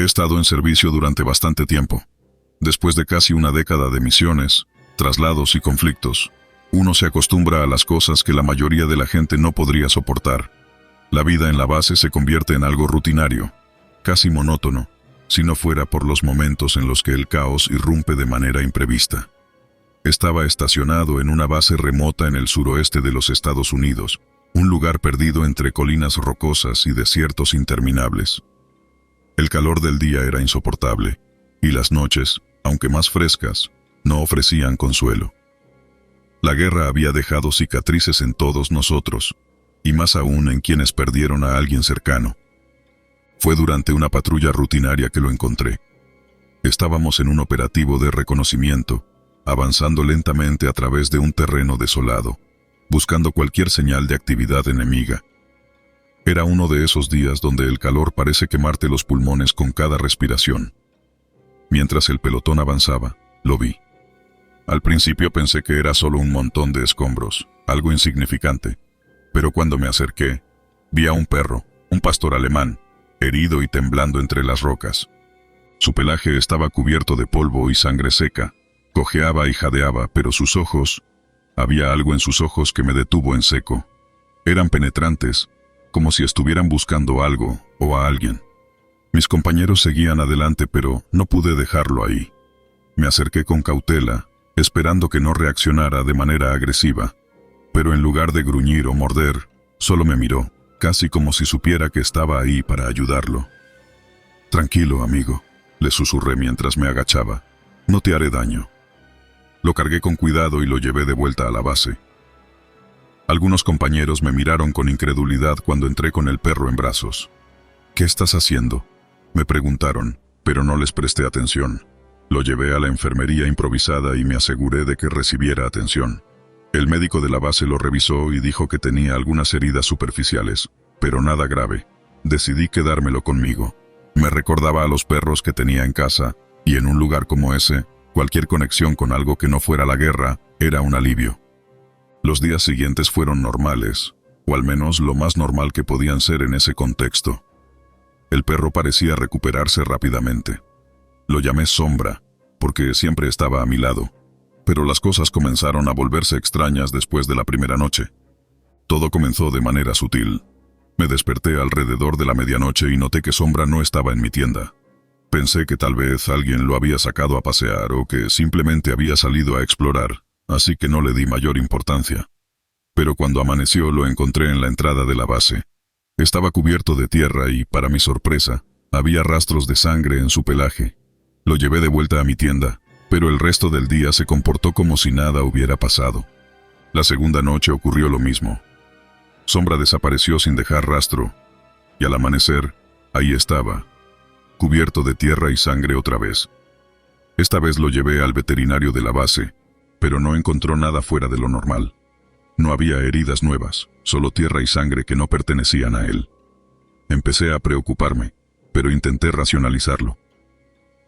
estado en servicio durante bastante tiempo. Después de casi una década de misiones, traslados y conflictos, uno se acostumbra a las cosas que la mayoría de la gente no podría soportar. La vida en la base se convierte en algo rutinario, casi monótono, si no fuera por los momentos en los que el caos irrumpe de manera imprevista. Estaba estacionado en una base remota en el suroeste de los Estados Unidos, un lugar perdido entre colinas rocosas y desiertos interminables. El calor del día era insoportable, y las noches, aunque más frescas, no ofrecían consuelo. La guerra había dejado cicatrices en todos nosotros, y más aún en quienes perdieron a alguien cercano. Fue durante una patrulla rutinaria que lo encontré. Estábamos en un operativo de reconocimiento, avanzando lentamente a través de un terreno desolado, buscando cualquier señal de actividad enemiga. Era uno de esos días donde el calor parece quemarte los pulmones con cada respiración. Mientras el pelotón avanzaba, lo vi. Al principio pensé que era solo un montón de escombros, algo insignificante, pero cuando me acerqué, vi a un perro, un pastor alemán, herido y temblando entre las rocas. Su pelaje estaba cubierto de polvo y sangre seca, cojeaba y jadeaba, pero sus ojos, había algo en sus ojos que me detuvo en seco. Eran penetrantes, como si estuvieran buscando algo o a alguien. Mis compañeros seguían adelante, pero no pude dejarlo ahí. Me acerqué con cautela, esperando que no reaccionara de manera agresiva, pero en lugar de gruñir o morder, solo me miró, casi como si supiera que estaba ahí para ayudarlo. «Tranquilo, amigo», le susurré mientras me agachaba. «No te haré daño». Lo cargué con cuidado y lo llevé de vuelta a la base. Algunos compañeros me miraron con incredulidad cuando entré con el perro en brazos. «¿Qué estás haciendo?», me preguntaron, pero no les presté atención. Lo llevé a la enfermería improvisada y me aseguré de que recibiera atención. El médico de la base lo revisó y dijo que tenía algunas heridas superficiales, pero nada grave. Decidí quedármelo conmigo. Me recordaba a los perros que tenía en casa, y en un lugar como ese, cualquier conexión con algo que no fuera la guerra era un alivio. Los días siguientes fueron normales, o al menos lo más normal que podían ser en ese contexto. El perro parecía recuperarse rápidamente. Lo llamé Sombra, porque siempre estaba a mi lado, pero las cosas comenzaron a volverse extrañas después de la primera noche. Todo comenzó de manera sutil. Me desperté alrededor de la medianoche y noté que Sombra no estaba en mi tienda. Pensé que tal vez alguien lo había sacado a pasear o que simplemente había salido a explorar, así que no le di mayor importancia. Pero cuando amaneció lo encontré en la entrada de la base. Estaba cubierto de tierra y, para mi sorpresa, había rastros de sangre en su pelaje. Lo llevé de vuelta a mi tienda, pero el resto del día se comportó como si nada hubiera pasado. La segunda noche ocurrió lo mismo. Sombra desapareció sin dejar rastro, y al amanecer, ahí estaba, cubierto de tierra y sangre otra vez. Esta vez lo llevé al veterinario de la base, pero no encontró nada fuera de lo normal. No había heridas nuevas, solo tierra y sangre que no pertenecían a él. Empecé a preocuparme, pero intenté racionalizarlo.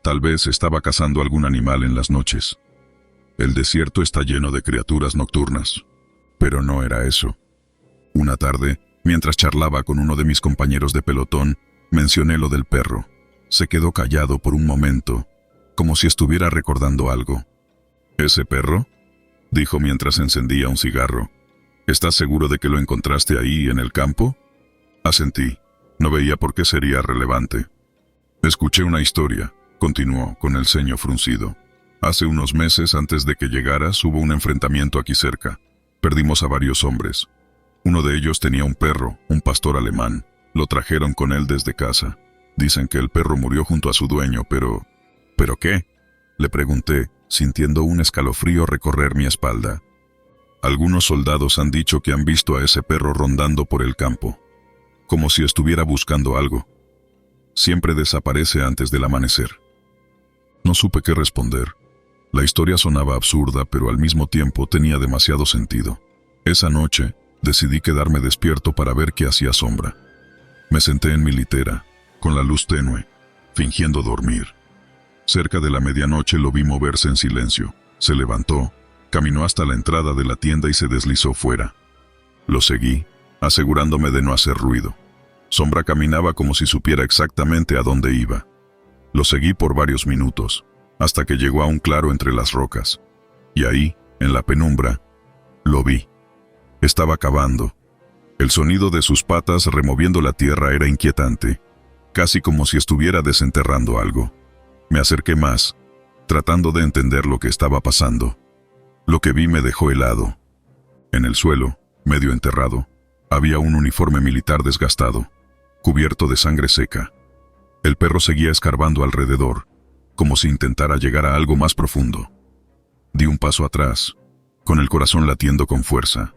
Tal vez estaba cazando algún animal en las noches. El desierto está lleno de criaturas nocturnas. Pero no era eso. Una tarde, mientras charlaba con uno de mis compañeros de pelotón, mencioné lo del perro. Se quedó callado por un momento, como si estuviera recordando algo. «¿Ese perro?», dijo mientras encendía un cigarro. «¿Estás seguro de que lo encontraste ahí en el campo?». Asentí. No veía por qué sería relevante. «Escuché una historia», continuó, con el ceño fruncido. «Hace unos meses, antes de que llegaras, hubo un enfrentamiento aquí cerca. Perdimos a varios hombres. Uno de ellos tenía un perro, un pastor alemán. Lo trajeron con él desde casa. Dicen que el perro murió junto a su dueño, pero... ¿Pero qué?», le pregunté, sintiendo un escalofrío recorrer mi espalda. «Algunos soldados han dicho que han visto a ese perro rondando por el campo, como si estuviera buscando algo. Siempre desaparece antes del amanecer». No supe qué responder. La historia sonaba absurda, pero al mismo tiempo tenía demasiado sentido. Esa noche, decidí quedarme despierto para ver qué hacía Sombra. Me senté en mi litera, con la luz tenue, fingiendo dormir. Cerca de la medianoche lo vi moverse en silencio. Se levantó, caminó hasta la entrada de la tienda y se deslizó fuera. Lo seguí, asegurándome de no hacer ruido. Sombra caminaba como si supiera exactamente a dónde iba. Lo seguí por varios minutos, hasta que llegó a un claro entre las rocas. Y ahí, en la penumbra, lo vi. Estaba cavando. El sonido de sus patas removiendo la tierra era inquietante, casi como si estuviera desenterrando algo. Me acerqué más, tratando de entender lo que estaba pasando. Lo que vi me dejó helado. En el suelo, medio enterrado, había un uniforme militar desgastado, cubierto de sangre seca. El perro seguía escarbando alrededor, como si intentara llegar a algo más profundo. Di un paso atrás, con el corazón latiendo con fuerza.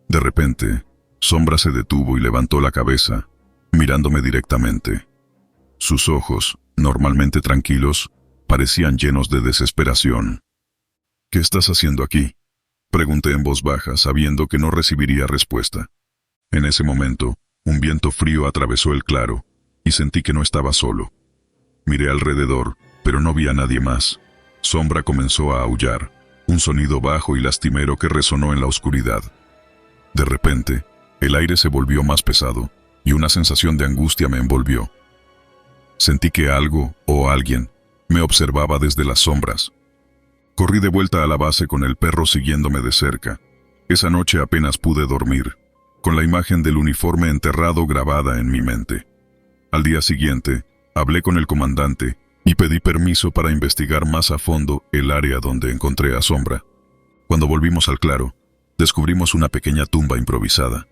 De repente, Sombra se detuvo y levantó la cabeza, mirándome directamente. Sus ojos, normalmente tranquilos, parecían llenos de desesperación. «¿Qué estás haciendo aquí?», pregunté en voz baja, sabiendo que no recibiría respuesta. En ese momento, un viento frío atravesó el claro, y sentí que no estaba solo. Miré alrededor, pero no vi a nadie más. Sombra comenzó a aullar, un sonido bajo y lastimero que resonó en la oscuridad. De repente, el aire se volvió más pesado, y una sensación de angustia me envolvió. Sentí que algo, o alguien, me observaba desde las sombras. Corrí de vuelta a la base con el perro siguiéndome de cerca. Esa noche apenas pude dormir, con la imagen del uniforme enterrado grabada en mi mente. Al día siguiente, hablé con el comandante y pedí permiso para investigar más a fondo el área donde encontré a Sombra. Cuando volvimos al claro, descubrimos una pequeña tumba improvisada.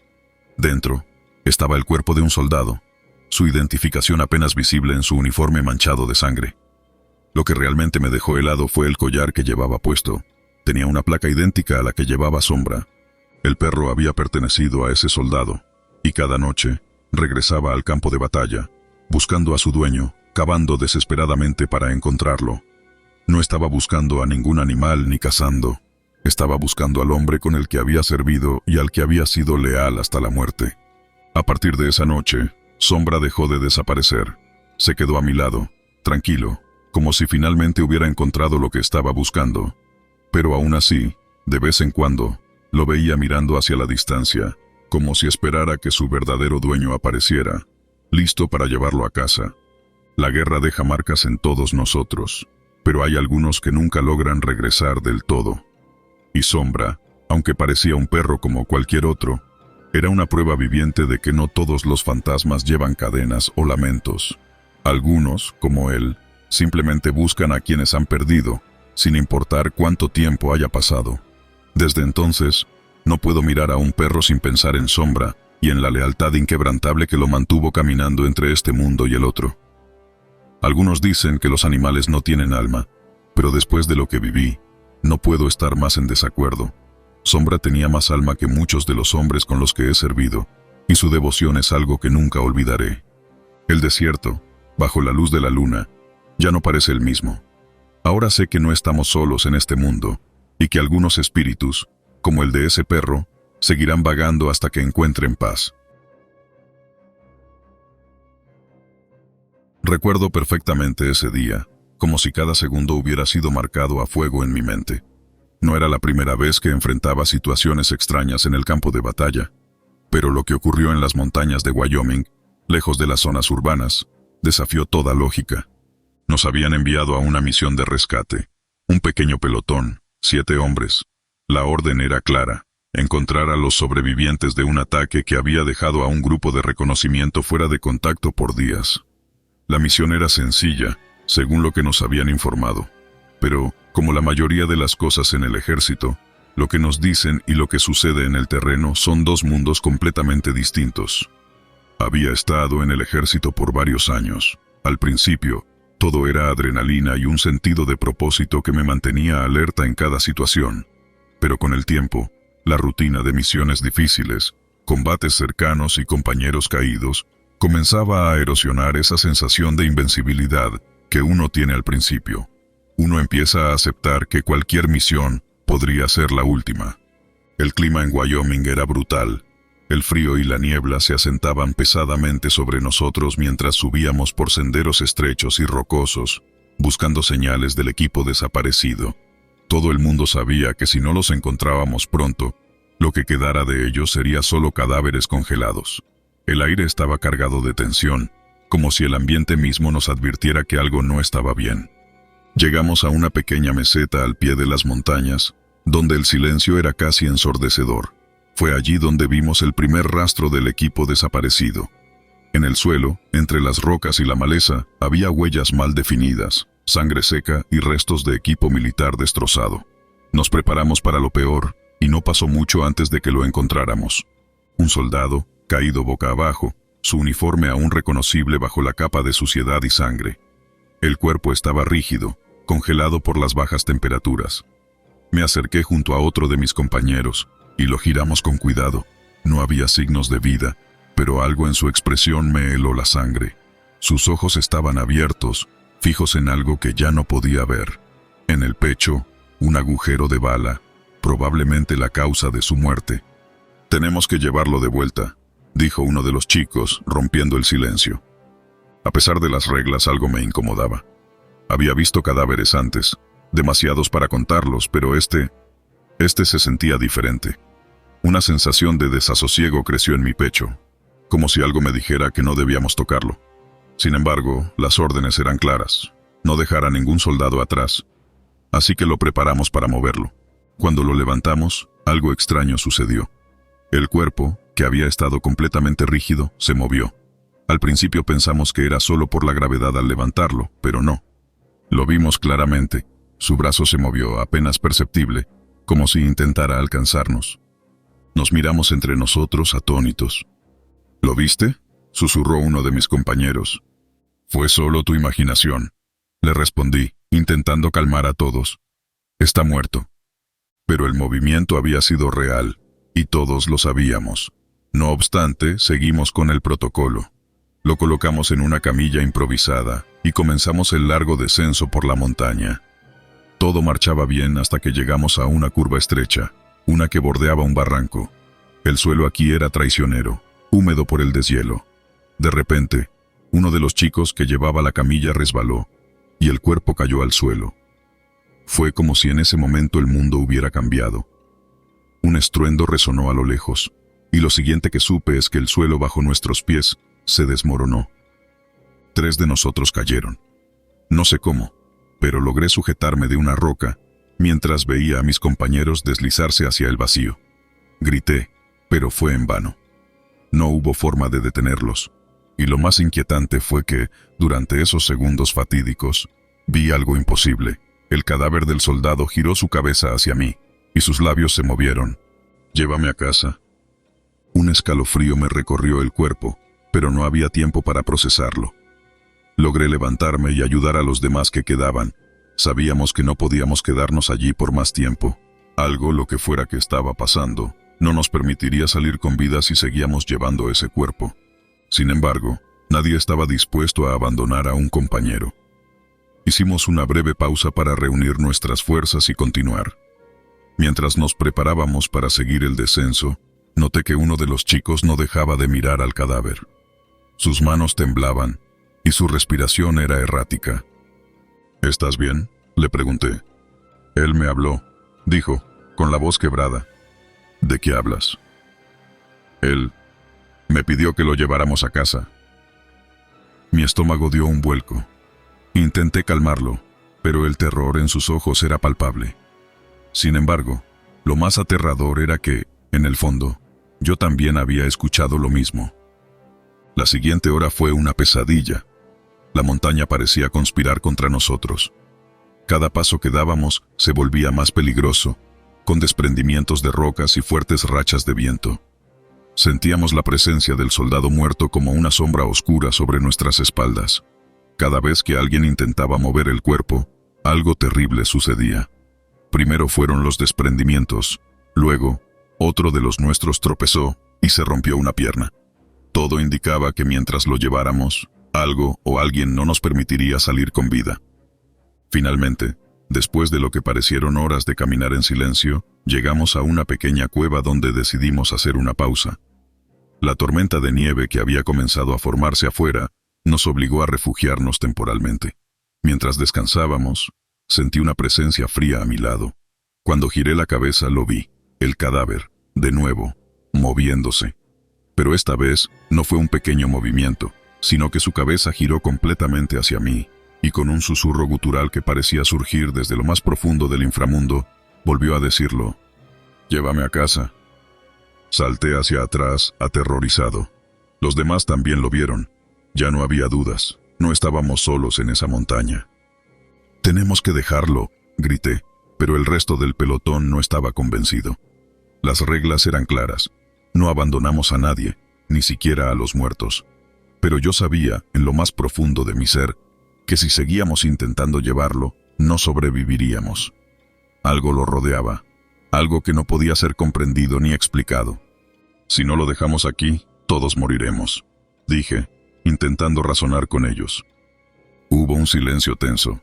Dentro, estaba el cuerpo de un soldado, su identificación apenas visible en su uniforme manchado de sangre. Lo que realmente me dejó helado fue el collar que llevaba puesto. Tenía una placa idéntica a la que llevaba Sombra. El perro había pertenecido a ese soldado, y cada noche regresaba al campo de batalla, buscando a su dueño, cavando desesperadamente para encontrarlo. No estaba buscando a ningún animal ni cazando. Estaba buscando al hombre con el que había servido y al que había sido leal hasta la muerte. A partir de esa noche, Sombra dejó de desaparecer. Se quedó a mi lado, tranquilo, como si finalmente hubiera encontrado lo que estaba buscando. Pero aún así, de vez en cuando, lo veía mirando hacia la distancia, como si esperara que su verdadero dueño apareciera, listo para llevarlo a casa. La guerra deja marcas en todos nosotros, pero hay algunos que nunca logran regresar del todo. Y Sombra, aunque parecía un perro como cualquier otro, era una prueba viviente de que no todos los fantasmas llevan cadenas o lamentos. Algunos, como él, simplemente buscan a quienes han perdido, sin importar cuánto tiempo haya pasado. Desde entonces, no puedo mirar a un perro sin pensar en Sombra y en la lealtad inquebrantable que lo mantuvo caminando entre este mundo y el otro. Algunos dicen que los animales no tienen alma, pero después de lo que viví, no puedo estar más en desacuerdo. Sombra tenía más alma que muchos de los hombres con los que he servido, y su devoción es algo que nunca olvidaré. El desierto, bajo la luz de la luna, ya no parece el mismo. Ahora sé que no estamos solos en este mundo, y que algunos espíritus, como el de ese perro, seguirán vagando hasta que encuentren paz. Recuerdo perfectamente ese día, como si cada segundo hubiera sido marcado a fuego en mi mente. No era la primera vez que enfrentaba situaciones extrañas en el campo de batalla, pero lo que ocurrió en las montañas de Wyoming, lejos de las zonas urbanas, desafió toda lógica. Nos habían enviado a una misión de rescate, un pequeño pelotón, 7 hombres. La orden era clara: encontrar a los sobrevivientes de un ataque que había dejado a un grupo de reconocimiento fuera de contacto por días. La misión era sencilla, según lo que nos habían informado, pero, como la mayoría de las cosas en el ejército, lo que nos dicen y lo que sucede en el terreno son dos mundos completamente distintos. Había estado en el ejército por varios años. Al principio, todo era adrenalina y un sentido de propósito que me mantenía alerta en cada situación. Pero con el tiempo, la rutina de misiones difíciles, combates cercanos y compañeros caídos, comenzaba a erosionar esa sensación de invencibilidad que uno tiene al principio. Uno empieza a aceptar que cualquier misión podría ser la última. El clima en Wyoming era brutal. El frío y la niebla se asentaban pesadamente sobre nosotros mientras subíamos por senderos estrechos y rocosos, buscando señales del equipo desaparecido. Todo el mundo sabía que si no los encontrábamos pronto, lo que quedara de ellos sería solo cadáveres congelados. El aire estaba cargado de tensión, como si el ambiente mismo nos advirtiera que algo no estaba bien. Llegamos a una pequeña meseta al pie de las montañas, donde el silencio era casi ensordecedor. Fue allí donde vimos el primer rastro del equipo desaparecido. En el suelo, entre las rocas y la maleza, había huellas mal definidas, sangre seca y restos de equipo militar destrozado. Nos preparamos para lo peor, y no pasó mucho antes de que lo encontráramos. Un soldado, caído boca abajo, su uniforme aún reconocible bajo la capa de suciedad y sangre. El cuerpo estaba rígido, congelado por las bajas temperaturas. Me acerqué junto a otro de mis compañeros, y lo giramos con cuidado. No había signos de vida, pero algo en su expresión me heló la sangre. Sus ojos estaban abiertos, fijos en algo que ya no podía ver. En el pecho, un agujero de bala, probablemente la causa de su muerte. «Tenemos que llevarlo de vuelta», dijo uno de los chicos, rompiendo el silencio. A pesar de las reglas, algo me incomodaba. Había visto cadáveres antes, demasiados para contarlos, pero este se sentía diferente. Una sensación de desasosiego creció en mi pecho, como si algo me dijera que no debíamos tocarlo. Sin embargo, las órdenes eran claras: no dejar a ningún soldado atrás. Así que lo preparamos para moverlo. Cuando lo levantamos, algo extraño sucedió. El cuerpo, que había estado completamente rígido, se movió. Al principio pensamos que era solo por la gravedad al levantarlo, pero no. Lo vimos claramente. Su brazo se movió, apenas perceptible, como si intentara alcanzarnos. Nos miramos entre nosotros, atónitos. «¿Lo viste?», susurró uno de mis compañeros. «Fue solo tu imaginación», le respondí, intentando calmar a todos. «Está muerto». Pero el movimiento había sido real, y todos lo sabíamos. No obstante, seguimos con el protocolo. Lo colocamos en una camilla improvisada, y comenzamos el largo descenso por la montaña. Todo marchaba bien hasta que llegamos a una curva estrecha, una que bordeaba un barranco. El suelo aquí era traicionero, húmedo por el deshielo. De repente, uno de los chicos que llevaba la camilla resbaló, y el cuerpo cayó al suelo. Fue como si en ese momento el mundo hubiera cambiado. Un estruendo resonó a lo lejos, y lo siguiente que supe es que el suelo bajo nuestros pies se desmoronó. 3 de nosotros cayeron. No sé cómo, pero logré sujetarme de una roca mientras veía a mis compañeros deslizarse hacia el vacío. Grité, pero fue en vano. No hubo forma de detenerlos, y lo más inquietante fue que, durante esos segundos fatídicos, vi algo imposible. El cadáver del soldado giró su cabeza hacia mí, y sus labios se movieron. «Llévame a casa». Un escalofrío me recorrió el cuerpo, pero no había tiempo para procesarlo. Logré levantarme y ayudar a los demás que quedaban. Sabíamos que no podíamos quedarnos allí por más tiempo. Algo, lo que fuera que estaba pasando, no nos permitiría salir con vida si seguíamos llevando ese cuerpo. Sin embargo, nadie estaba dispuesto a abandonar a un compañero. Hicimos una breve pausa para reunir nuestras fuerzas y continuar. Mientras nos preparábamos para seguir el descenso, noté que uno de los chicos no dejaba de mirar al cadáver. Sus manos temblaban, y su respiración era errática. «¿Estás bien?», le pregunté. Él me habló, dijo, con la voz quebrada. «¿De qué hablas?». Él me pidió que lo lleváramos a casa. Mi estómago dio un vuelco. Intenté calmarlo, pero el terror en sus ojos era palpable. Sin embargo, lo más aterrador era que, en el fondo, yo también había escuchado lo mismo. La siguiente hora fue una pesadilla. La montaña parecía conspirar contra nosotros. Cada paso que dábamos se volvía más peligroso, con desprendimientos de rocas y fuertes rachas de viento. Sentíamos la presencia del soldado muerto como una sombra oscura sobre nuestras espaldas. Cada vez que alguien intentaba mover el cuerpo, algo terrible sucedía. Primero fueron los desprendimientos, luego, otro de los nuestros tropezó y se rompió una pierna. Todo indicaba que mientras lo lleváramos, algo o alguien no nos permitiría salir con vida. Finalmente, después de lo que parecieron horas de caminar en silencio, llegamos a una pequeña cueva donde decidimos hacer una pausa. La tormenta de nieve que había comenzado a formarse afuera nos obligó a refugiarnos temporalmente. Mientras descansábamos, sentí una presencia fría a mi lado. Cuando giré la cabeza lo vi, el cadáver, de nuevo, moviéndose. Pero esta vez no fue un pequeño movimiento, sino que su cabeza giró completamente hacia mí, y con un susurro gutural que parecía surgir desde lo más profundo del inframundo, volvió a decirlo: «Llévame a casa». Salté hacia atrás, aterrorizado. Los demás también lo vieron. Ya no había dudas. No estábamos solos en esa montaña. «Tenemos que dejarlo», grité, pero el resto del pelotón no estaba convencido. Las reglas eran claras. No abandonamos a nadie, ni siquiera a los muertos. Pero yo sabía, en lo más profundo de mi ser, que si seguíamos intentando llevarlo, no sobreviviríamos. Algo lo rodeaba, algo que no podía ser comprendido ni explicado. «Si no lo dejamos aquí, todos moriremos», dije, intentando razonar con ellos. Hubo un silencio tenso.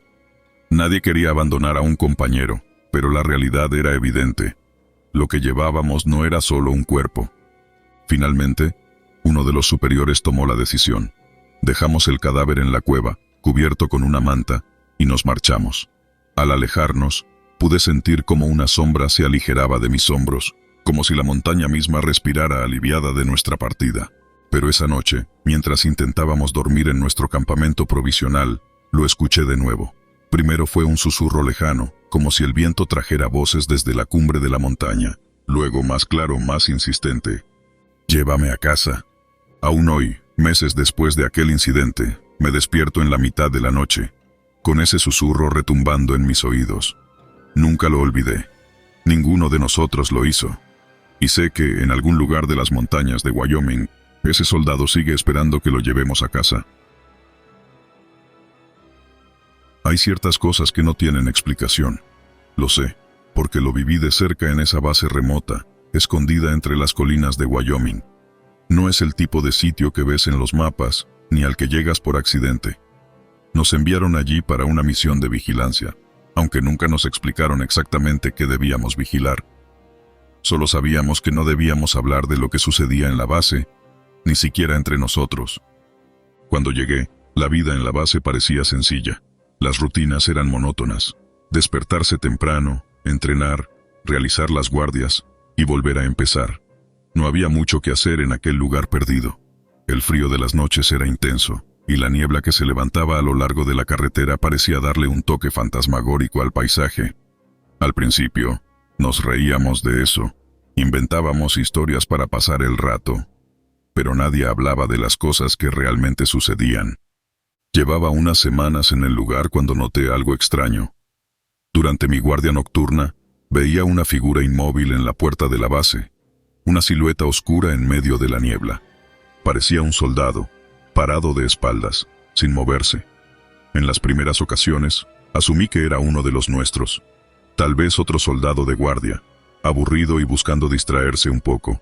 Nadie quería abandonar a un compañero, pero la realidad era evidente. Lo que llevábamos no era solo un cuerpo. Finalmente, uno de los superiores tomó la decisión. Dejamos el cadáver en la cueva, cubierto con una manta, y nos marchamos. Al alejarnos, pude sentir como una sombra se aligeraba de mis hombros, como si la montaña misma respirara aliviada de nuestra partida. Pero esa noche, mientras intentábamos dormir en nuestro campamento provisional, lo escuché de nuevo. Primero fue un susurro lejano, como si el viento trajera voces desde la cumbre de la montaña. Luego, más claro, más insistente: «Llévame a casa». Aún hoy, meses después de aquel incidente, me despierto en la mitad de la noche, con ese susurro retumbando en mis oídos. Nunca lo olvidé. Ninguno de nosotros lo hizo. Y sé que, en algún lugar de las montañas de Wyoming, ese soldado sigue esperando que lo llevemos a casa. Hay ciertas cosas que no tienen explicación. Lo sé, porque lo viví de cerca en esa base remota, escondida entre las colinas de Wyoming. No es el tipo de sitio que ves en los mapas, ni al que llegas por accidente. Nos enviaron allí para una misión de vigilancia, aunque nunca nos explicaron exactamente qué debíamos vigilar. Solo sabíamos que no debíamos hablar de lo que sucedía en la base, ni siquiera entre nosotros. Cuando llegué, la vida en la base parecía sencilla. Las rutinas eran monótonas: despertarse temprano, entrenar, realizar las guardias y volver a empezar. No había mucho que hacer en aquel lugar perdido. El frío de las noches era intenso, y la niebla que se levantaba a lo largo de la carretera parecía darle un toque fantasmagórico al paisaje. Al principio, nos reíamos de eso, inventábamos historias para pasar el rato, pero nadie hablaba de las cosas que realmente sucedían. Llevaba unas semanas en el lugar cuando noté algo extraño. Durante mi guardia nocturna, veía una figura inmóvil en la puerta de la base, una silueta oscura en medio de la niebla. Parecía un soldado, parado de espaldas, sin moverse. En las primeras ocasiones, asumí que era uno de los nuestros, tal vez otro soldado de guardia, aburrido y buscando distraerse un poco.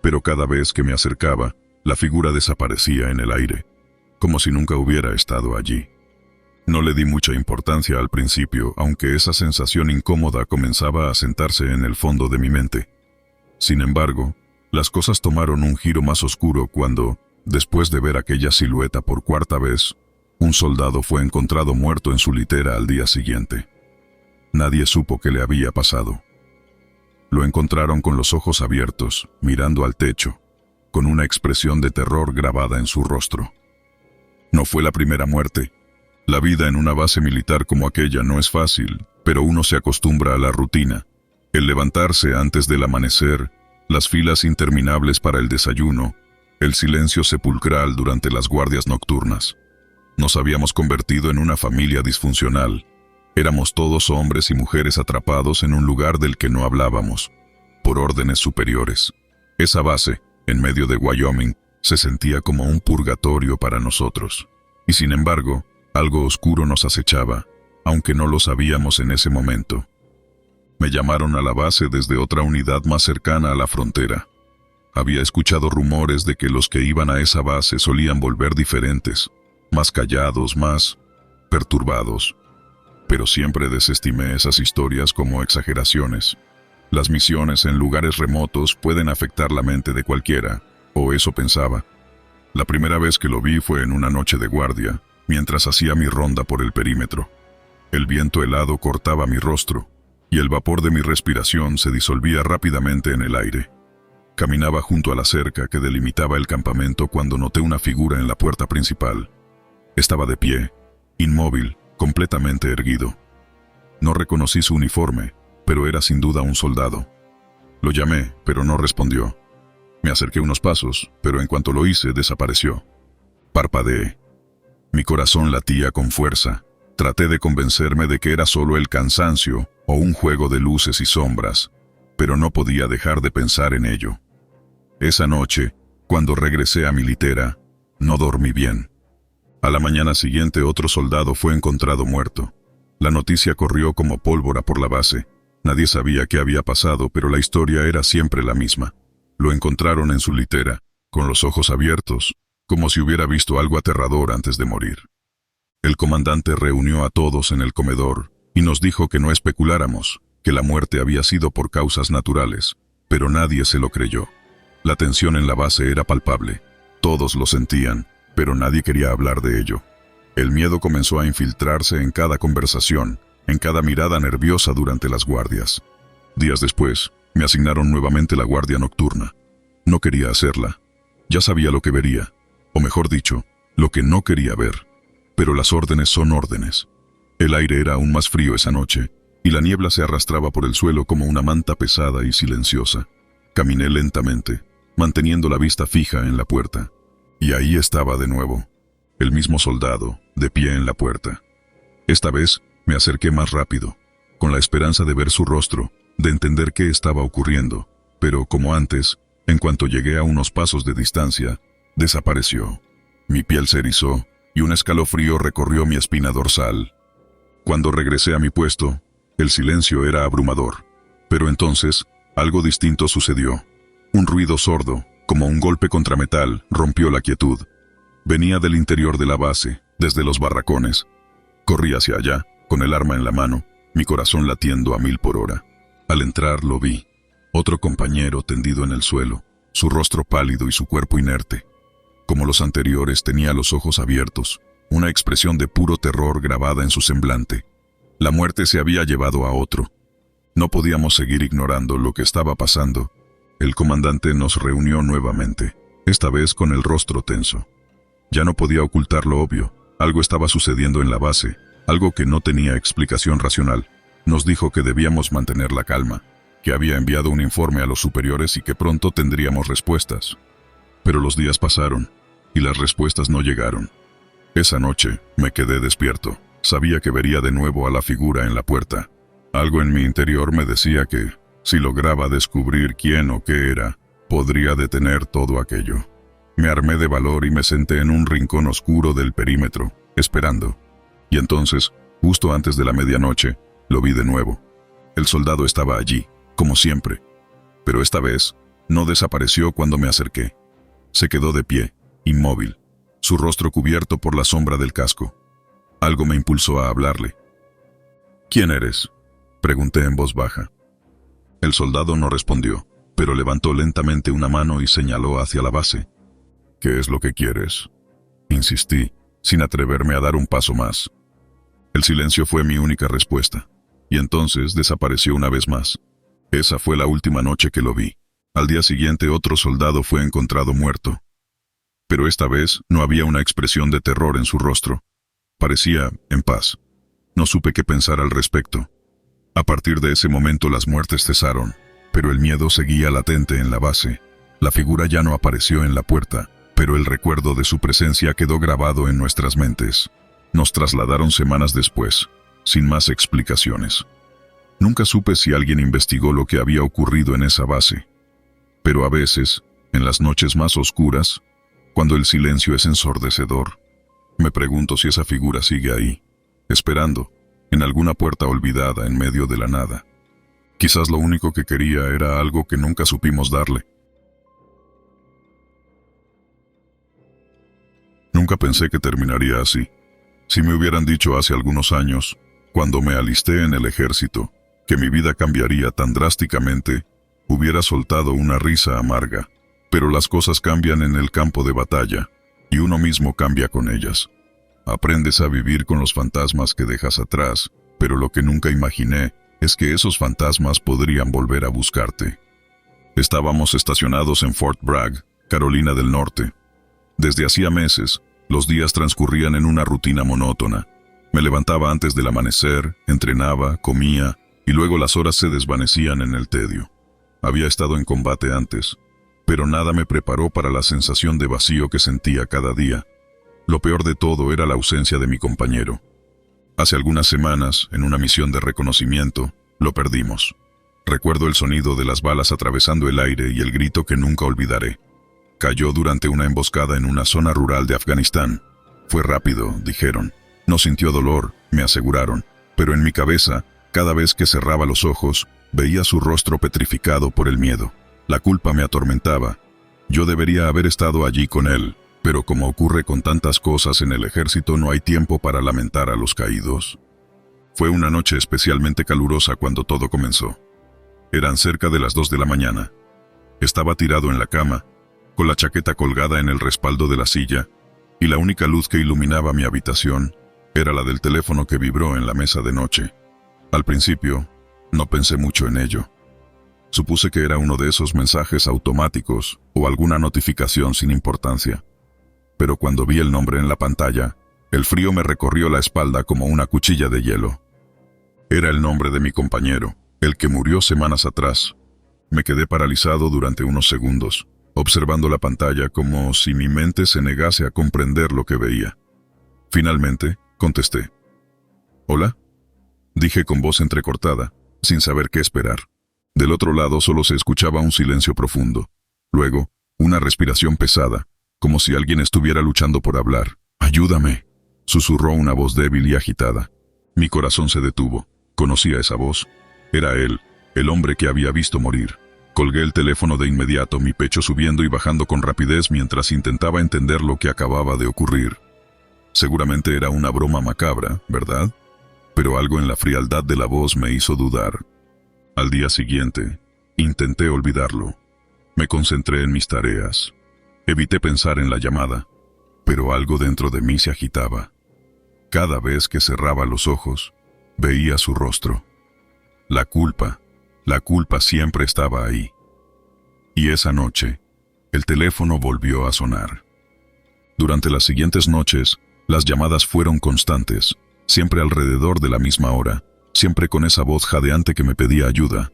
Pero cada vez que me acercaba, la figura desaparecía en el aire, como si nunca hubiera estado allí. No le di mucha importancia al principio, aunque esa sensación incómoda comenzaba a sentarse en el fondo de mi mente. Sin embargo, las cosas tomaron un giro más oscuro cuando, después de ver aquella silueta por cuarta vez, un soldado fue encontrado muerto en su litera al día siguiente. Nadie supo qué le había pasado. Lo encontraron con los ojos abiertos, mirando al techo, con una expresión de terror grabada en su rostro. No fue la primera muerte. La vida en una base militar como aquella no es fácil, pero uno se acostumbra a la rutina. El levantarse antes del amanecer, las filas interminables para el desayuno, el silencio sepulcral durante las guardias nocturnas. Nos habíamos convertido en una familia disfuncional. Éramos todos hombres y mujeres atrapados en un lugar del que no hablábamos, por órdenes superiores. Esa base, en medio de Wyoming, se sentía como un purgatorio para nosotros. Y sin embargo, algo oscuro nos acechaba, aunque no lo sabíamos en ese momento. Me llamaron a la base desde otra unidad más cercana a la frontera. Había escuchado rumores de que los que iban a esa base solían volver diferentes, más callados, más perturbados. Pero siempre desestimé esas historias como exageraciones. Las misiones en lugares remotos pueden afectar la mente de cualquiera, o eso pensaba. La primera vez que lo vi fue en una noche de guardia, mientras hacía mi ronda por el perímetro. El viento helado cortaba mi rostro, y el vapor de mi respiración se disolvía rápidamente en el aire. Caminaba junto a la cerca que delimitaba el campamento cuando noté una figura en la puerta principal. Estaba de pie, inmóvil, completamente erguido. No reconocí su uniforme, pero era sin duda un soldado. Lo llamé, pero no respondió. Me acerqué unos pasos, pero en cuanto lo hice, desapareció. Parpadeé. Mi corazón latía con fuerza. Traté de convencerme de que era solo el cansancio o un juego de luces y sombras, pero no podía dejar de pensar en ello. Esa noche, cuando regresé a mi litera, no dormí bien. A la mañana siguiente otro soldado fue encontrado muerto. La noticia corrió como pólvora por la base. Nadie sabía qué había pasado, pero la historia era siempre la misma. Lo encontraron en su litera, con los ojos abiertos, como si hubiera visto algo aterrador antes de morir. El comandante reunió a todos en el comedor y nos dijo que no especuláramos, que la muerte había sido por causas naturales, pero nadie se lo creyó. La tensión en la base era palpable. Todos lo sentían, pero nadie quería hablar de ello. El miedo comenzó a infiltrarse en cada conversación, en cada mirada nerviosa durante las guardias. Días después, me asignaron nuevamente la guardia nocturna. No quería hacerla. Ya sabía lo que vería, o mejor dicho, lo que no quería ver. Pero las órdenes son órdenes. El aire era aún más frío esa noche, y la niebla se arrastraba por el suelo como una manta pesada y silenciosa. Caminé lentamente, manteniendo la vista fija en la puerta. Y ahí estaba de nuevo, el mismo soldado, de pie en la puerta. Esta vez me acerqué más rápido, con la esperanza de ver su rostro, de entender qué estaba ocurriendo, pero como antes, en cuanto llegué a unos pasos de distancia, desapareció. Mi piel se erizó y un escalofrío recorrió mi espina dorsal. Cuando regresé a mi puesto, el silencio era abrumador, pero entonces algo distinto sucedió. Un ruido sordo, como un golpe contra metal, rompió la quietud. Venía del interior de la base, desde los barracones. Corrí hacia allá, con el arma en la mano, mi corazón latiendo a 1000 por hora. Al entrar lo vi. Otro compañero tendido en el suelo, su rostro pálido y su cuerpo inerte. Como los anteriores, tenía los ojos abiertos, una expresión de puro terror grabada en su semblante. La muerte se había llevado a otro. No podíamos seguir ignorando lo que estaba pasando. El comandante nos reunió nuevamente, esta vez con el rostro tenso. Ya no podía ocultar lo obvio. Algo estaba sucediendo en la base, algo que no tenía explicación racional. Nos dijo que debíamos mantener la calma, que había enviado un informe a los superiores y que pronto tendríamos respuestas. Pero los días pasaron, y las respuestas no llegaron. Esa noche me quedé despierto. Sabía que vería de nuevo a la figura en la puerta. Algo en mi interior me decía que, si lograba descubrir quién o qué era, podría detener todo aquello. Me armé de valor y me senté en un rincón oscuro del perímetro, esperando. Y entonces, justo antes de la medianoche, lo vi de nuevo. El soldado estaba allí, como siempre. Pero esta vez, no desapareció cuando me acerqué. Se quedó de pie, inmóvil, su rostro cubierto por la sombra del casco. Algo me impulsó a hablarle. ¿Quién eres?, pregunté en voz baja. El soldado no respondió, pero levantó lentamente una mano y señaló hacia la base. ¿Qué es lo que quieres?, insistí, sin atreverme a dar un paso más. El silencio fue mi única respuesta, y entonces desapareció una vez más. Esa fue la última noche que lo vi. Al día siguiente otro soldado fue encontrado muerto. Pero esta vez no había una expresión de terror en su rostro. Parecía en paz. No supe qué pensar al respecto. A partir de ese momento las muertes cesaron, pero el miedo seguía latente en la base. La figura ya no apareció en la puerta, pero el recuerdo de su presencia quedó grabado en nuestras mentes. Nos trasladaron semanas después, sin más explicaciones. Nunca supe si alguien investigó lo que había ocurrido en esa base. Pero a veces, en las noches más oscuras, cuando el silencio es ensordecedor, me pregunto si esa figura sigue ahí, esperando, en alguna puerta olvidada en medio de la nada. Quizás lo único que quería era algo que nunca supimos darle. Nunca pensé que terminaría así. Si me hubieran dicho hace algunos años, cuando me alisté en el ejército, que mi vida cambiaría tan drásticamente, hubiera soltado una risa amarga. Pero las cosas cambian en el campo de batalla, y uno mismo cambia con ellas. Aprendes a vivir con los fantasmas que dejas atrás, pero lo que nunca imaginé es que esos fantasmas podrían volver a buscarte. Estábamos estacionados en Fort Bragg, Carolina del Norte. Desde hacía meses, los días transcurrían en una rutina monótona. Me levantaba antes del amanecer, entrenaba, comía, y luego las horas se desvanecían en el tedio. Había estado en combate antes, pero nada me preparó para la sensación de vacío que sentía cada día. Lo peor de todo era la ausencia de mi compañero. Hace algunas semanas, en una misión de reconocimiento, lo perdimos. Recuerdo el sonido de las balas atravesando el aire y el grito que nunca olvidaré. Cayó durante una emboscada en una zona rural de Afganistán. Fue rápido, dijeron. No sintió dolor, me aseguraron, pero en mi cabeza, cada vez que cerraba los ojos, veía su rostro petrificado por el miedo. La culpa me atormentaba. Yo debería haber estado allí con él, pero como ocurre con tantas cosas en el ejército, no hay tiempo para lamentar a los caídos. Fue una noche especialmente calurosa cuando todo comenzó. Eran cerca de las 2 de la mañana. Estaba tirado en la cama, con la chaqueta colgada en el respaldo de la silla, y la única luz que iluminaba mi habitación era la del teléfono que vibró en la mesa de noche. Al principio, no pensé mucho en ello. Supuse que era uno de esos mensajes automáticos o alguna notificación sin importancia. Pero cuando vi el nombre en la pantalla, el frío me recorrió la espalda como una cuchilla de hielo. Era el nombre de mi compañero, el que murió semanas atrás. Me quedé paralizado durante unos segundos, observando la pantalla como si mi mente se negase a comprender lo que veía. Finalmente, contesté. ¿Hola? Dije con voz entrecortada, sin saber qué esperar. Del otro lado solo se escuchaba un silencio profundo. Luego, una respiración pesada, como si alguien estuviera luchando por hablar. «Ayúdame», susurró una voz débil y agitada. Mi corazón se detuvo. Conocía esa voz. Era él, el hombre que había visto morir. Colgué el teléfono de inmediato, mi pecho subiendo y bajando con rapidez mientras intentaba entender lo que acababa de ocurrir. Seguramente era una broma macabra, ¿verdad? Pero algo en la frialdad de la voz me hizo dudar. Al día siguiente, intenté olvidarlo. Me concentré en mis tareas. Evité pensar en la llamada, pero algo dentro de mí se agitaba. Cada vez que cerraba los ojos, veía su rostro. La culpa siempre estaba ahí. Y esa noche, el teléfono volvió a sonar. Durante las siguientes noches, las llamadas fueron constantes, siempre alrededor de la misma hora, siempre con esa voz jadeante que me pedía ayuda.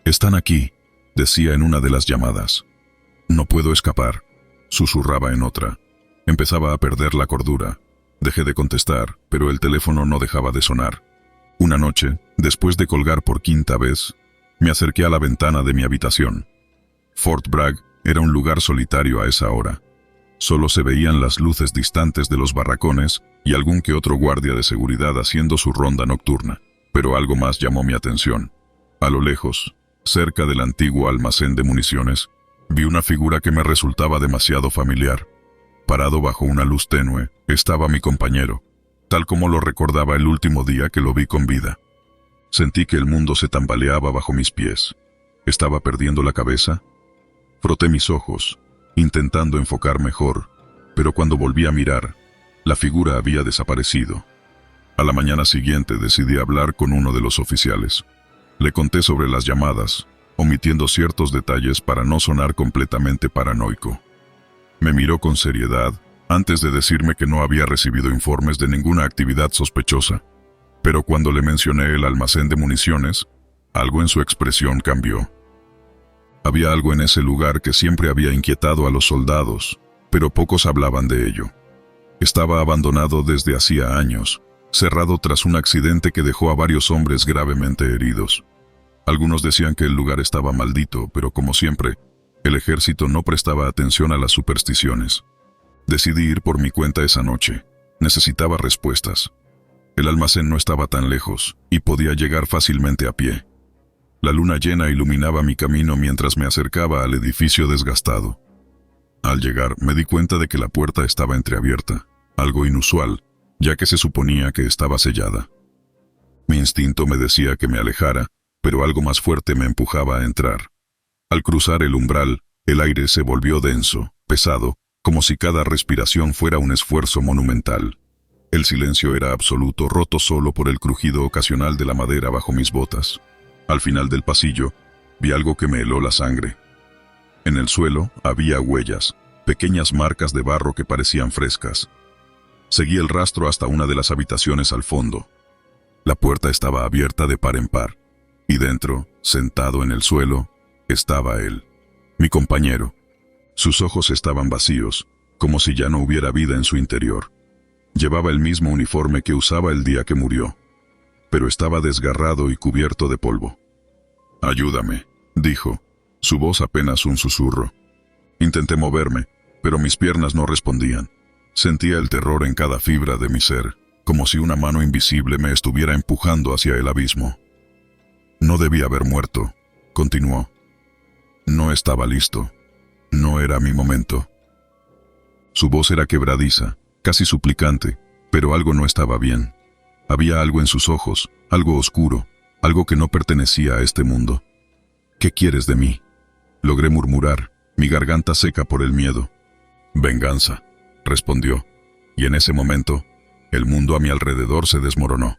«Están aquí», decía en una de las llamadas. «No puedo escapar», susurraba en otra. Empezaba a perder la cordura. Dejé de contestar, pero el teléfono no dejaba de sonar. Una noche, después de colgar por 5ª vez, me acerqué a la ventana de mi habitación. Fort Bragg era un lugar solitario a esa hora. Solo se veían las luces distantes de los barracones y algún que otro guardia de seguridad haciendo su ronda nocturna. Pero algo más llamó mi atención. A lo lejos, cerca del antiguo almacén de municiones, vi una figura que me resultaba demasiado familiar. Parado bajo una luz tenue, estaba mi compañero, tal como lo recordaba el último día que lo vi con vida. Sentí que el mundo se tambaleaba bajo mis pies. ¿Estaba perdiendo la cabeza? Froté mis ojos, intentando enfocar mejor, pero cuando volví a mirar, la figura había desaparecido. A la mañana siguiente decidí hablar con uno de los oficiales. Le conté sobre las llamadas, omitiendo ciertos detalles para no sonar completamente paranoico. Me miró con seriedad, antes de decirme que no había recibido informes de ninguna actividad sospechosa. Pero cuando le mencioné el almacén de municiones, algo en su expresión cambió. Había algo en ese lugar que siempre había inquietado a los soldados, pero pocos hablaban de ello. Estaba abandonado desde hacía años, cerrado tras un accidente que dejó a varios hombres gravemente heridos. Algunos decían que el lugar estaba maldito, pero como siempre, el ejército no prestaba atención a las supersticiones. Decidí ir por mi cuenta esa noche. Necesitaba respuestas. El almacén no estaba tan lejos, y podía llegar fácilmente a pie. La luna llena iluminaba mi camino mientras me acercaba al edificio desgastado. Al llegar, me di cuenta de que la puerta estaba entreabierta, algo inusual, ya que se suponía que estaba sellada. Mi instinto me decía que me alejara, pero algo más fuerte me empujaba a entrar. Al cruzar el umbral, el aire se volvió denso, pesado, como si cada respiración fuera un esfuerzo monumental. El silencio era absoluto, roto solo por el crujido ocasional de la madera bajo mis botas. Al final del pasillo, vi algo que me heló la sangre. En el suelo había huellas, pequeñas marcas de barro que parecían frescas. Seguí el rastro hasta una de las habitaciones al fondo. La puerta estaba abierta de par en par, y dentro, sentado en el suelo, estaba él, mi compañero. Sus ojos estaban vacíos, como si ya no hubiera vida en su interior. Llevaba el mismo uniforme que usaba el día que murió, pero estaba desgarrado y cubierto de polvo. «Ayúdame», dijo, su voz apenas un susurro. Intenté moverme, pero mis piernas no respondían. Sentía el terror en cada fibra de mi ser, como si una mano invisible me estuviera empujando hacia el abismo. «No debía haber muerto», continuó. «No estaba listo. No era mi momento». Su voz era quebradiza, casi suplicante, pero algo no estaba bien. Había algo en sus ojos, algo oscuro, algo que no pertenecía a este mundo. «¿Qué quieres de mí?», logré murmurar, mi garganta seca por el miedo. «Venganza», respondió, y en ese momento, el mundo a mi alrededor se desmoronó.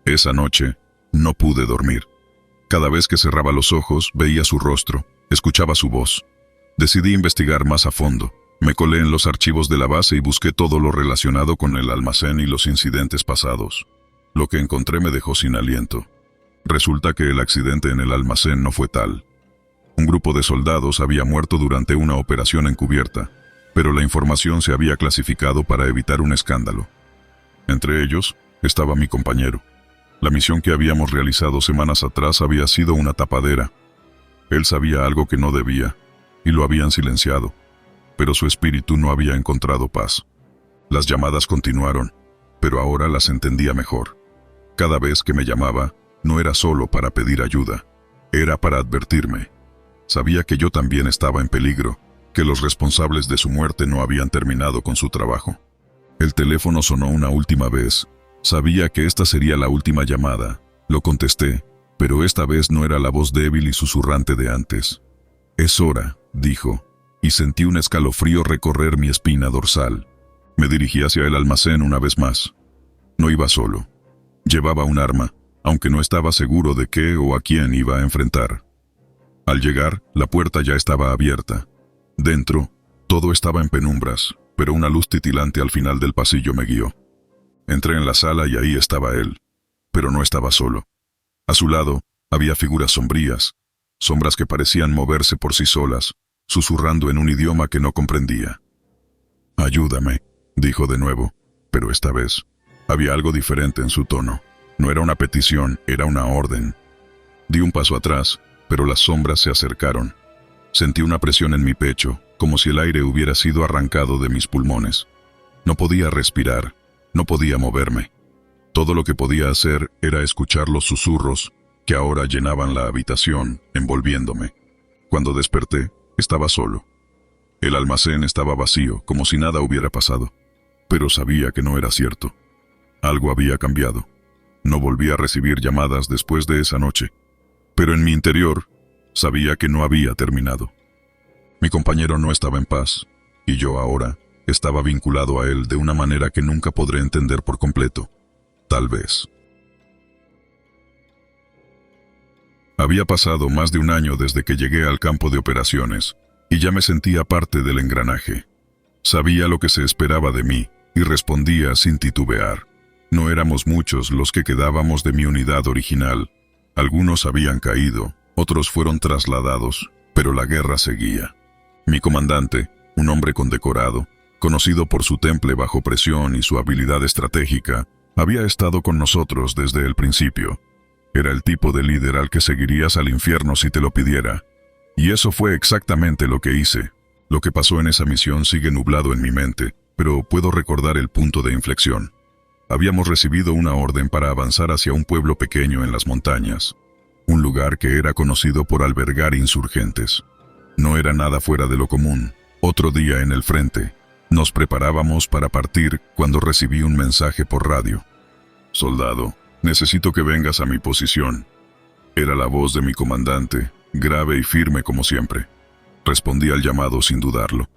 Esa noche, no pude dormir. Cada vez que cerraba los ojos, veía su rostro, escuchaba su voz. Decidí investigar más a fondo. Me colé en los archivos de la base y busqué todo lo relacionado con el almacén y los incidentes pasados. Lo que encontré me dejó sin aliento. Resulta que el accidente en el almacén no fue tal. Un grupo de soldados había muerto durante una operación encubierta, pero la información se había clasificado para evitar un escándalo. Entre ellos estaba mi compañero. La misión que habíamos realizado semanas atrás había sido una tapadera. Él sabía algo que no debía, y lo habían silenciado, pero su espíritu no había encontrado paz. Las llamadas continuaron, pero ahora las entendía mejor. Cada vez que me llamaba, no era solo para pedir ayuda, era para advertirme. Sabía que yo también estaba en peligro, que los responsables de su muerte no habían terminado con su trabajo. El teléfono sonó una última vez. Sabía que esta sería la última llamada. Lo contesté, pero esta vez no era la voz débil y susurrante de antes. «Es hora», dijo, y sentí un escalofrío recorrer mi espina dorsal. Me dirigí hacia el almacén una vez más. No iba solo. Llevaba un arma, aunque no estaba seguro de qué o a quién iba a enfrentar. Al llegar, la puerta ya estaba abierta. Dentro, todo estaba en penumbras, pero una luz titilante al final del pasillo me guió. Entré en la sala y ahí estaba él, pero no estaba solo. A su lado, había figuras sombrías, sombras que parecían moverse por sí solas, susurrando en un idioma que no comprendía. «Ayúdame», dijo de nuevo, pero esta vez había algo diferente en su tono. No era una petición, era una orden. Di un paso atrás, pero las sombras se acercaron. Sentí una presión en mi pecho, como si el aire hubiera sido arrancado de mis pulmones. No podía respirar, no podía moverme. Todo lo que podía hacer era escuchar los susurros que ahora llenaban la habitación, envolviéndome. Cuando desperté, estaba solo. El almacén estaba vacío, como si nada hubiera pasado. Pero sabía que no era cierto. Algo había cambiado. No volví a recibir llamadas después de esa noche. Pero en mi interior, sabía que no había terminado. Mi compañero no estaba en paz, y yo ahora estaba vinculado a él de una manera que nunca podré entender por completo. Tal vez. Había pasado más de un año desde que llegué al campo de operaciones, y ya me sentía parte del engranaje. Sabía lo que se esperaba de mí, y respondía sin titubear. No éramos muchos los que quedábamos de mi unidad original. Algunos habían caído, otros fueron trasladados, pero la guerra seguía. Mi comandante, un hombre condecorado, conocido por su temple bajo presión y su habilidad estratégica, había estado con nosotros desde el principio. Era el tipo de líder al que seguirías al infierno si te lo pidiera. Y eso fue exactamente lo que hice. Lo que pasó en esa misión sigue nublado en mi mente, pero puedo recordar el punto de inflexión. Habíamos recibido una orden para avanzar hacia un pueblo pequeño en las montañas, un lugar que era conocido por albergar insurgentes. No era nada fuera de lo común. Otro día en el frente, nos preparábamos para partir cuando recibí un mensaje por radio. «Soldado, necesito que vengas a mi posición». Era la voz de mi comandante, grave y firme como siempre. Respondí al llamado sin dudarlo.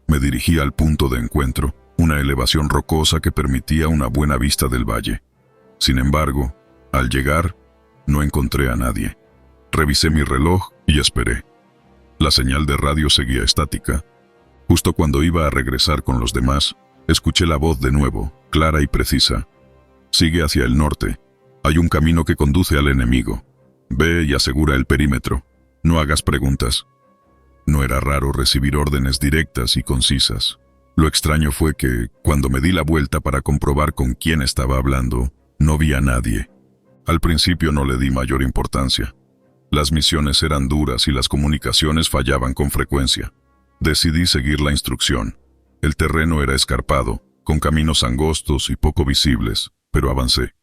Me dirigí al punto de encuentro, una elevación rocosa que permitía una buena vista del valle. Sin embargo, al llegar, no encontré a nadie. Revisé mi reloj y esperé. La señal de radio seguía estática. Justo cuando iba a regresar con los demás, escuché la voz de nuevo, clara y precisa. Sigue hacia el norte. Hay un camino que conduce al enemigo. Ve y asegura el perímetro. No hagas preguntas. No era raro recibir órdenes directas y concisas. Lo extraño fue que, cuando me di la vuelta para comprobar con quién estaba hablando, no vi a nadie. Al principio no le di mayor importancia. Las misiones eran duras y las comunicaciones fallaban con frecuencia. Decidí seguir la instrucción. El terreno era escarpado, con caminos angostos y poco visibles, pero avancé.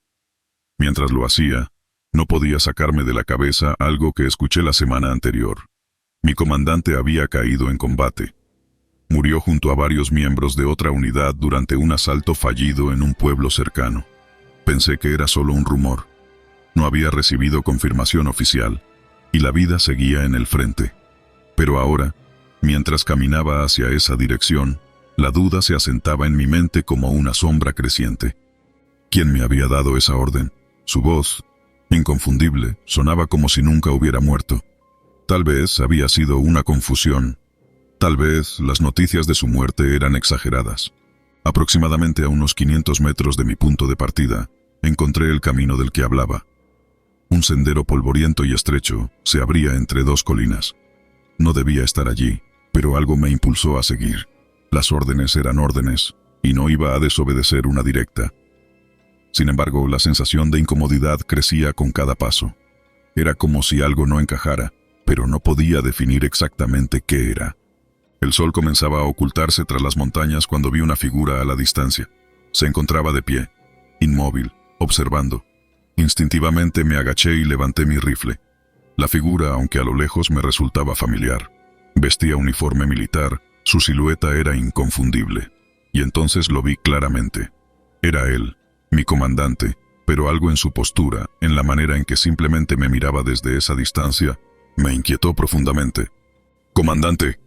Mientras lo hacía, no podía sacarme de la cabeza algo que escuché la semana anterior. Mi comandante había caído en combate. Murió junto a varios miembros de otra unidad durante un asalto fallido en un pueblo cercano. Pensé que era solo un rumor. No había recibido confirmación oficial, y la vida seguía en el frente. Pero ahora, mientras caminaba hacia esa dirección, la duda se asentaba en mi mente como una sombra creciente. ¿Quién me había dado esa orden? Su voz, inconfundible, sonaba como si nunca hubiera muerto. Tal vez había sido una confusión. Tal vez las noticias de su muerte eran exageradas. Aproximadamente a unos 500 metros de mi punto de partida, encontré el camino del que hablaba. Un sendero polvoriento y estrecho se abría entre dos colinas. No debía estar allí, pero algo me impulsó a seguir. Las órdenes eran órdenes, y no iba a desobedecer una directa. Sin embargo, la sensación de incomodidad crecía con cada paso. Era como si algo no encajara, pero no podía definir exactamente qué era. El sol comenzaba a ocultarse tras las montañas cuando vi una figura a la distancia. Se encontraba de pie, inmóvil, observando. Instintivamente me agaché y levanté mi rifle. La figura, aunque a lo lejos, me resultaba familiar. Vestía uniforme militar, su silueta era inconfundible. Y entonces lo vi claramente. Era él, mi comandante, pero algo en su postura, en la manera en que simplemente me miraba desde esa distancia, me inquietó profundamente. «¡Comandante!»,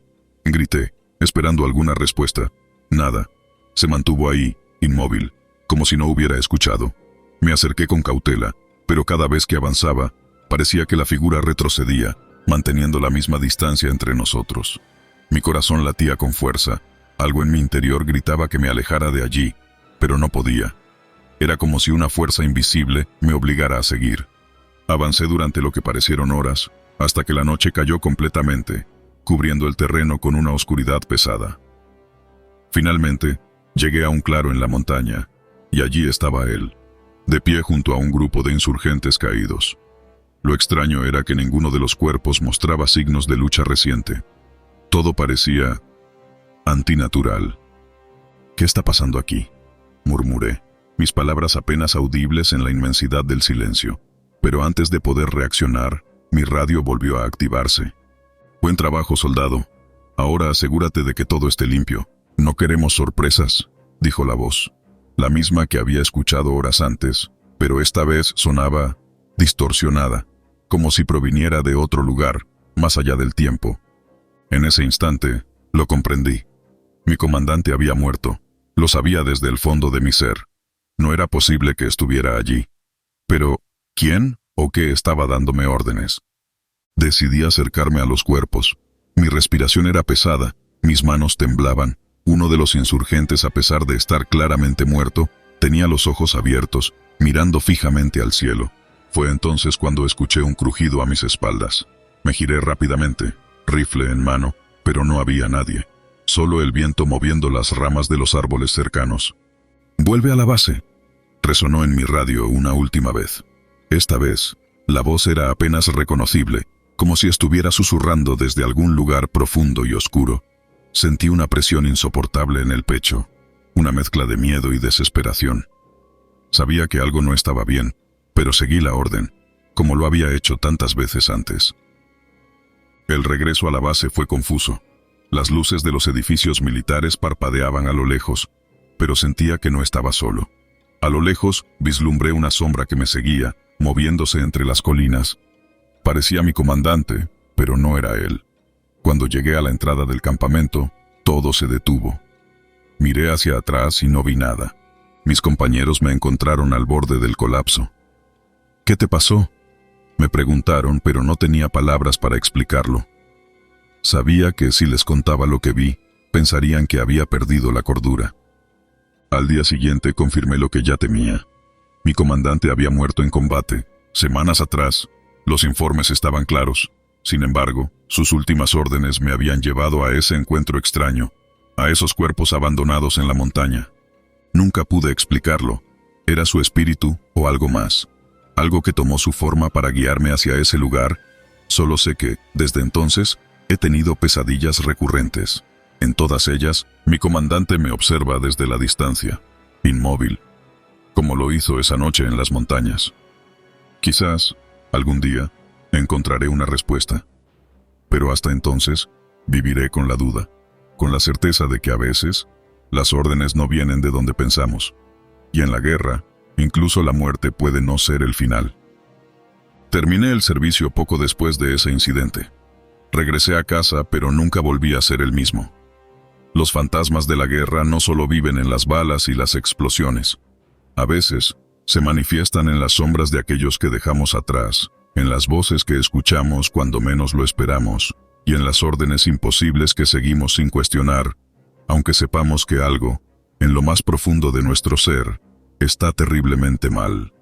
grité, esperando alguna respuesta. Nada. Se mantuvo ahí, inmóvil, como si no hubiera escuchado. Me acerqué con cautela, pero cada vez que avanzaba, parecía que la figura retrocedía, manteniendo la misma distancia entre nosotros. Mi corazón latía con fuerza. Algo en mi interior gritaba que me alejara de allí, pero no podía. Era como si una fuerza invisible me obligara a seguir. Avancé durante lo que parecieron horas, hasta que la noche cayó completamente, cubriendo el terreno con una oscuridad pesada. Finalmente, llegué a un claro en la montaña, y allí estaba él, de pie junto a un grupo de insurgentes caídos. Lo extraño era que ninguno de los cuerpos mostraba signos de lucha reciente. Todo parecía antinatural. «¿Qué está pasando aquí?», murmuré, mis palabras apenas audibles en la inmensidad del silencio. Pero antes de poder reaccionar, mi radio volvió a activarse. «Buen trabajo, soldado. Ahora asegúrate de que todo esté limpio. No queremos sorpresas», dijo la voz, la misma que había escuchado horas antes, pero esta vez sonaba distorsionada, como si proviniera de otro lugar, más allá del tiempo. En ese instante, lo comprendí. Mi comandante había muerto. Lo sabía desde el fondo de mi ser. No era posible que estuviera allí. Pero, ¿quién o qué estaba dándome órdenes? Decidí acercarme a los cuerpos. Mi respiración era pesada, mis manos temblaban. Uno de los insurgentes, a pesar de estar claramente muerto, tenía los ojos abiertos, mirando fijamente al cielo. Fue entonces cuando escuché un crujido a mis espaldas. Me giré rápidamente, rifle en mano, pero no había nadie. Solo el viento moviendo las ramas de los árboles cercanos. «Vuelve a la base», resonó en mi radio una última vez. Esta vez, la voz era apenas reconocible, como si estuviera susurrando desde algún lugar profundo y oscuro. Sentí una presión insoportable en el pecho, una mezcla de miedo y desesperación. Sabía que algo no estaba bien, pero seguí la orden, como lo había hecho tantas veces antes. El regreso a la base fue confuso. Las luces de los edificios militares parpadeaban a lo lejos, pero sentía que no estaba solo. A lo lejos, vislumbré una sombra que me seguía, moviéndose entre las colinas. Parecía mi comandante, pero no era él. Cuando llegué a la entrada del campamento, todo se detuvo. Miré hacia atrás y no vi nada. Mis compañeros me encontraron al borde del colapso. «¿Qué te pasó?», me preguntaron, pero no tenía palabras para explicarlo. Sabía que si les contaba lo que vi, pensarían que había perdido la cordura. Al día siguiente confirmé lo que ya temía. Mi comandante había muerto en combate. Semanas atrás, los informes estaban claros. Sin embargo, sus últimas órdenes me habían llevado a ese encuentro extraño, a esos cuerpos abandonados en la montaña. Nunca pude explicarlo. ¿Era su espíritu o algo más? Algo que tomó su forma para guiarme hacia ese lugar. Solo sé que, desde entonces, he tenido pesadillas recurrentes. En todas ellas, mi comandante me observa desde la distancia, inmóvil, como lo hizo esa noche en las montañas. Quizás, algún día, encontraré una respuesta. Pero hasta entonces, viviré con la duda, con la certeza de que a veces, las órdenes no vienen de donde pensamos. Y en la guerra, incluso la muerte puede no ser el final. Terminé el servicio poco después de ese incidente. Regresé a casa, pero nunca volví a ser el mismo. Los fantasmas de la guerra no solo viven en las balas y las explosiones. A veces, se manifiestan en las sombras de aquellos que dejamos atrás, en las voces que escuchamos cuando menos lo esperamos, y en las órdenes imposibles que seguimos sin cuestionar, aunque sepamos que algo, en lo más profundo de nuestro ser, está terriblemente mal.